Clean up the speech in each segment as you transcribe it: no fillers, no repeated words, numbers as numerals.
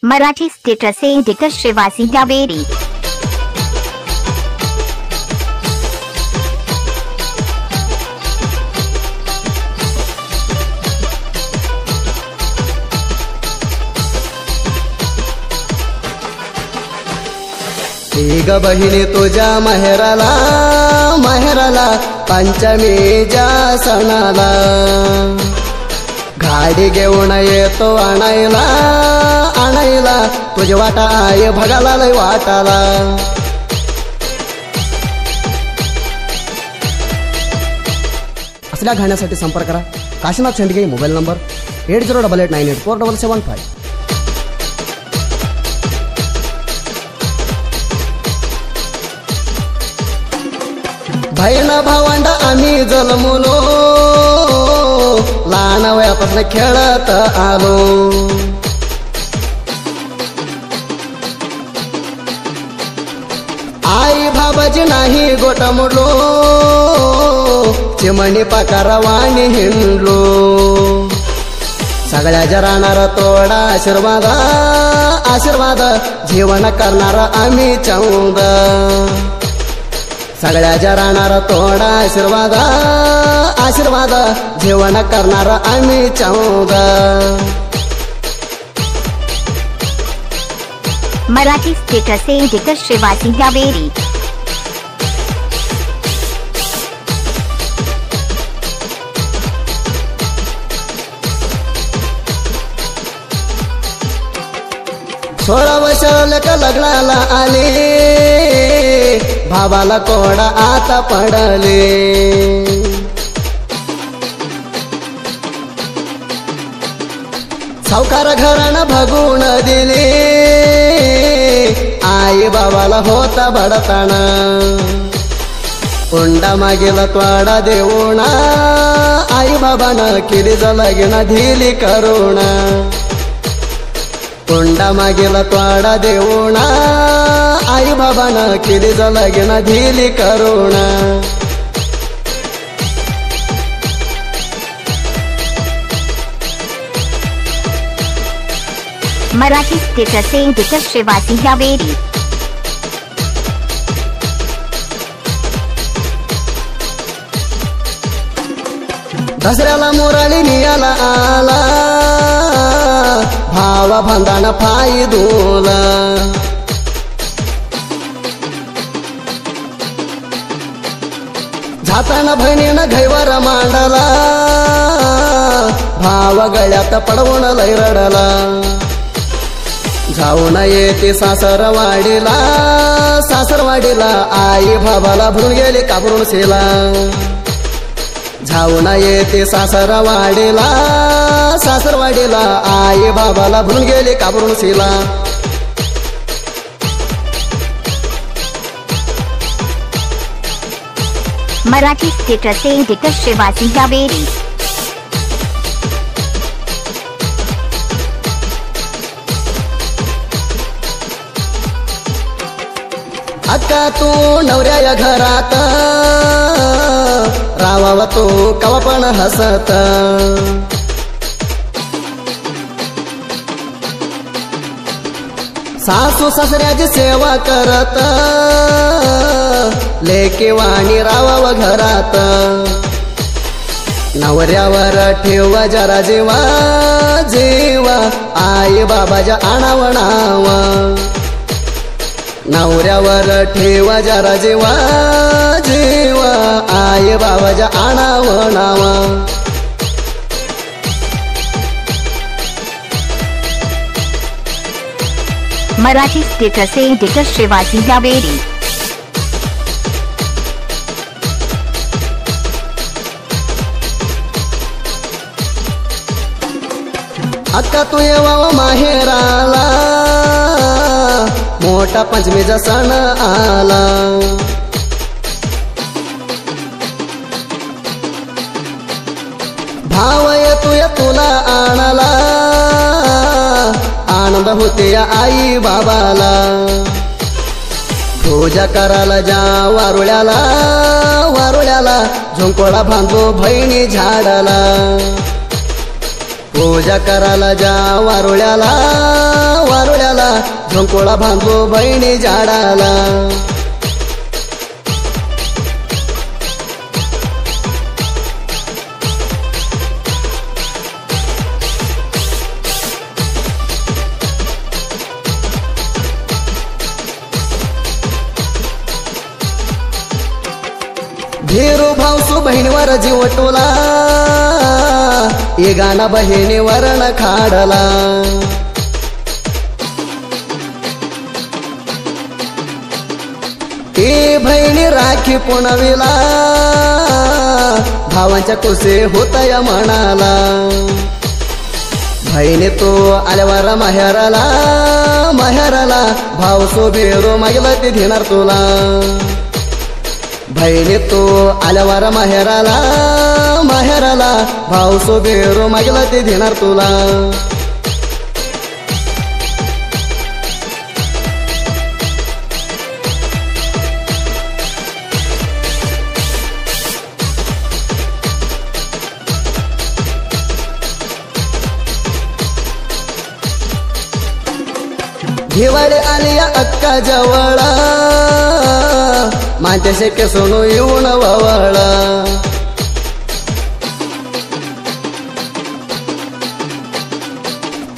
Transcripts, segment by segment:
Marathi status editor Shrivasi Javeri. ग बहिणी तुझ्या माहेराला माहेराला पंचमीच्या सणाला गाडी घेऊन येतो आणायला आणायला तुझी वाटा आहे भगाला लय वाटाला। असल्या गाण्यासाठी संपर्क करा काशीनाथ शेंडगे, मोबाईल नंबर 8088984775। बहीण भावंड आम्ही जन्मलो लहान वयापासून खेळत आलो। आई बाबाजी नाही गोट मोडलो चिमणी पाकारा वाणी हिंडलो। सगळ्याच्या राहणार तोडा आशीर्वाद आशीर्वाद जीवन करणार आम्ही चौद। सगळ्याच्या राहणार तोडा आशीर्वाद आशीर्वाद जीवन करणार आम्ही चौद। Marathi status editor Shrivasi Javeri. सोळा वर्षाला का लग्नाला आले भावाला कोडा आता पडले। सावकार घरानं भगून दिले आई बाबाला होता बडताना। कोंडा मागेला त्वाडा देऊन आई बाबानं केली लगीन ढिली करून। कोंडा मागेला त्वाडा देऊन आई बाबानं केली लगीन ढिली करून। Marathi status editor Shrivasi Javeri. दसऱ्याला मोराळी नियाला आला भावा भांदाना पायी दोला। जाताना बहिणीनं घैवर मांडला भाव गळ्यात पडवून लय रडला। जाऊन येते सासरवाडीला सासरवाडीला आई भावाला भरून गेली काबरून सेला। जाऊन येते सासरवाडीला सासरवाडीला आई बाबाला भरून गेली काबरून सेला। Marathi status editor Shrivasi Javeri. अक्का तू नवऱ्या घरात रावावा तू कवा पण हसत। सासू सासऱ्याची सेवा करत लेकी वाणी रावावा घरात। नवऱ्यावर ठेव जरा जीवा जीवा आई बाबाच्या आणावं नाव। नवऱ्यावर ठेव जरा जीवा जीवा आई बाबाच्या आणावं नाव। Marathi status editor Shrivasi Javeri. अक्का तू येवा माहेराला मोठा पंचमीचा सण आला। भाव येतोय तुला आणाला आनंद होते या आई बाबाला। पूजा करायला जा वारुळ्याला वारुळ्याला झोंकोळा बांधू बहिणी झाडाला। पूजा करायला जा वारुळ्याला वारुळ्याला झोंकोळा बांधलो बहिणी झाडाला धीरू भाऊसू बहिणीवर जीव टोला ये गाणं बहिणीवर न खाडला ती बहिणी राखी पुणविला भावांच्या कुसे होतया म्हणाला बहिणी तो आल्यावर माहेराला भाऊ सोबेरो मागला ते घेणार तुला बहिणी तो आल्यावर माहेराला भाऊ सोबेरो मागला ते देणार तुला दिवाळी आली अक्का जवळा माझ्या शक्य सोनू येऊन ववळा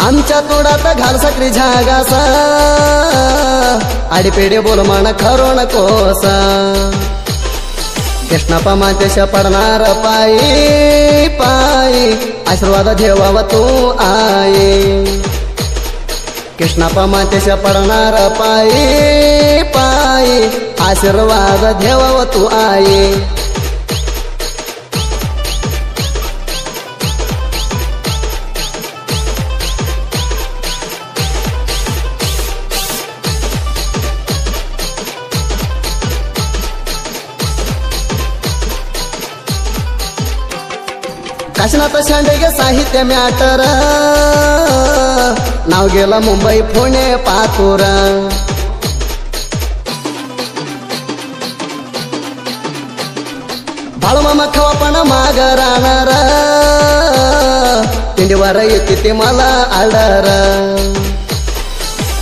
आमच्या तोडात घाल साखरी झागासा आडीपेडे बोल म्हण खरो नकोसा कृष्णापा मातेश पडणार पायी पायी आशीर्वाद ठेवावा तू आई कृष्णापा मातेश पडणार पायी पायी आशीर्वाद ठेवावा तू आई काशीनाथ शांडेगे साहित्य मॅटर नाव गेलं मुंबई पुणे पातूर बाळूमामा खवा पण माग राहणार पिंडीवर येते ते मला आडर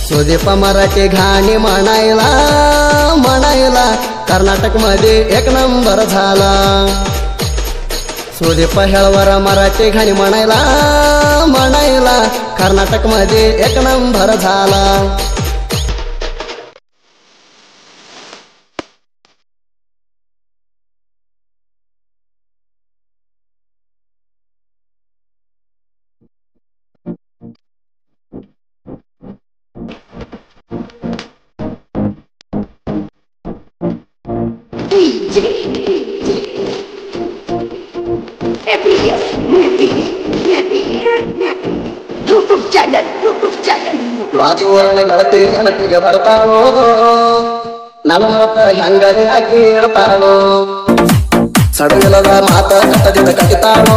सुदीप मराठी घाणी म्हणायला कर्नाटक मध्ये एक नंबर झाला सुदीप हेळवर मराठी घाणी म्हणायला कर्नाटक मध्ये एक नंबर झाला YouTube channel. ರಾಜುವರ್ಣ ಗಳತಿ ನನಗೆ ಬರ್ತಾಳೋ ನನ್ನ ಹಂಗನೆ ಆಕಿ ಇರ್ತಾಳೋ ಸಡಗಲದ ಮಾತ ಕಟ್ಟದಿಂದ ಕಟ್ಟಿತಾಳೋ